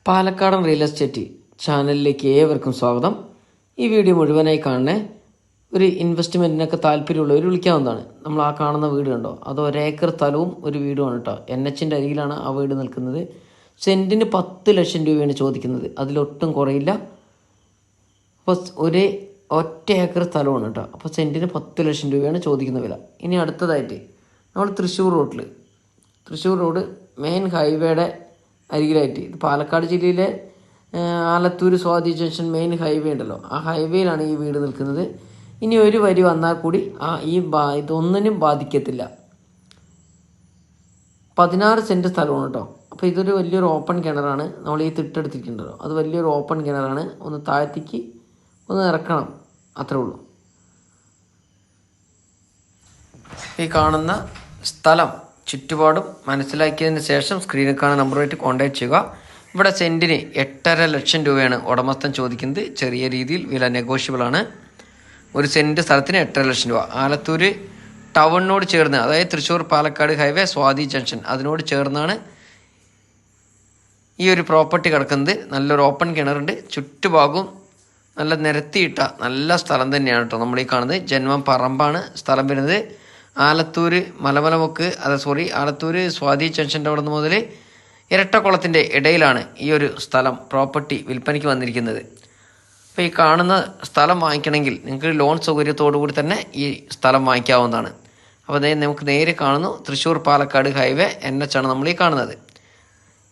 പാലക്കാടൻ real estate ചാനലിലേക്ക് ഏവർക്കും സ്വാഗതം. ഈ വീഡിയോ മുഴുവനായി കാണണേ. ഒരു ഇൻവെസ്റ്റ്മെൻറ്റിനൊക്കെ താല്പര്യമുള്ളവർ വിളിക്കാവുന്നതാണ്. നമ്മൾ ആ കാണുന്ന വീട് കണ്ടോ, അത് ഒരേക്കർ സ്ഥലവും ഒരു വീടുമാണ് കേട്ടോ. NH അരികിലാണ് ആ വീട് നിൽക്കുന്നത്. സെൻറ്റിന് 10 ലക്ഷം രൂപയാണ് ചോദിക്കുന്നത്, അതിലൊട്ടും കുറയില്ല. അപ്പോൾ ഒറ്റ ഏക്കർ സ്ഥലമാണ് കേട്ടോ. അപ്പോൾ സെൻറ്റിന് 10 ലക്ഷം രൂപയാണ് ചോദിക്കുന്ന വില. ഇനി അടുത്തതായിട്ട് നമ്മൾ തൃശ്ശൂർ റോഡ് മെയിൻ ഹൈവേയുടെ അരികിലായിട്ട്, ഇത് പാലക്കാട് ജില്ലയിലെ Alathur Swathi junction main highway ഉണ്ടല്ലോ, ആ ഹൈവേയിലാണ് ഈ വീട് നിൽക്കുന്നത്. ഇനി ഒരു വരി വന്നാൽ കൂടി ഇതൊന്നിനും ബാധിക്കത്തില്ല. 16 സെൻറ്റ് സ്ഥലമാണ് കേട്ടോ. അപ്പോൾ ഇതൊരു വലിയൊരു ഓപ്പൺ കിണറാണ്. നമ്മൾ ഈ തിട്ടെടുത്തിട്ടുണ്ടല്ലോ, അത് വലിയൊരു ഓപ്പൺ കിണറാണ്. ഒന്ന് താഴത്തേക്ക് ഒന്ന് ഇറക്കണം, അത്രേ ഉള്ളൂ. ഈ കാണുന്ന സ്ഥലം ചുറ്റുപാടും മനസ്സിലാക്കിയതിന് ശേഷം സ്ക്രീനിൽ കാണുന്ന നമ്പറുമായിട്ട് കോൺടാക്ട് ചെയ്യുക. ഇവിടെ സെൻറ്റിന് 8.5 ലക്ഷം രൂപയാണ് ഉടമസ്ഥൻ ചോദിക്കുന്നത്. ചെറിയ രീതിയിൽ വില നെഗോഷ്യബിളാണ്. ഒരു സെൻറ്റ് സ്ഥലത്തിന് 8.5 ലക്ഷം രൂപ. ആലത്തൂർ ടൗണിനോട് ചേർന്ന്, അതായത് തൃശ്ശൂർ പാലക്കാട് ഹൈവേ സ്വാതി ജംഗ്ഷൻ, അതിനോട് ചേർന്നാണ് ഈ ഒരു പ്രോപ്പർട്ടി കിടക്കുന്നത്. നല്ലൊരു ഓപ്പൺ കിണറുണ്ട്. ചുറ്റുഭാഗവും നല്ല നിരത്തിയിട്ട നല്ല സ്ഥലം തന്നെയാണ് കേട്ടോ. നമ്മൾ ഈ കാണുന്നത് ജന്മം പറമ്പാണ് സ്ഥലം വരുന്നത്. ആലത്തൂർ ആലത്തൂർ സ്വാതി ജംഗ്ഷൻ്റെ അവിടെ നിന്ന് മുതൽ ഇരട്ടക്കുളത്തിൻ്റെ ഇടയിലാണ് ഈ ഒരു സ്ഥലം പ്രോപ്പർട്ടി വിൽപ്പനയ്ക്ക് വന്നിരിക്കുന്നത്. അപ്പോൾ ഈ കാണുന്ന സ്ഥലം വാങ്ങിക്കണമെങ്കിൽ നിങ്ങൾക്ക് ലോൺ സൗകര്യത്തോടു കൂടി തന്നെ ഈ സ്ഥലം വാങ്ങിക്കാവുന്നതാണ്. അപ്പോൾ നമുക്ക് നേരെ കാണുന്നു തൃശ്ശൂർ പാലക്കാട് ഹൈവേ NH ആണ് നമ്മൾ ഈ കാണുന്നത്.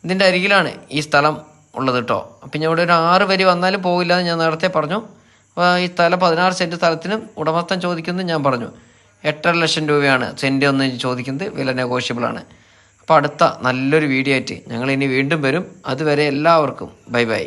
ഇതിൻ്റെ അരികിലാണ് ഈ സ്ഥലം ഉള്ളത് കേട്ടോ. അപ്പം ഞാൻ ഇവിടെ ഒരു 6 വരി വന്നാലും പോകില്ല എന്ന് ഞാൻ നേരത്തെ പറഞ്ഞു. അപ്പോൾ ഈ സ്ഥലം 16 സെൻറ്റ് സ്ഥലത്തിനും ഉടമസ്ഥൻ ചോദിക്കുന്നത് ഞാൻ പറഞ്ഞു 8.5 ലക്ഷം രൂപയാണ് സെൻറ്റ് ഒന്ന് ചോദിക്കുന്നത്. വില നെഗോഷ്യബിളാണ്. അപ്പോൾ അടുത്ത നല്ലൊരു വീഡിയോ ആയിട്ട് ഞങ്ങൾ ഇനി വീണ്ടും വരും. അതുവരെ എല്ലാവർക്കും ബൈ.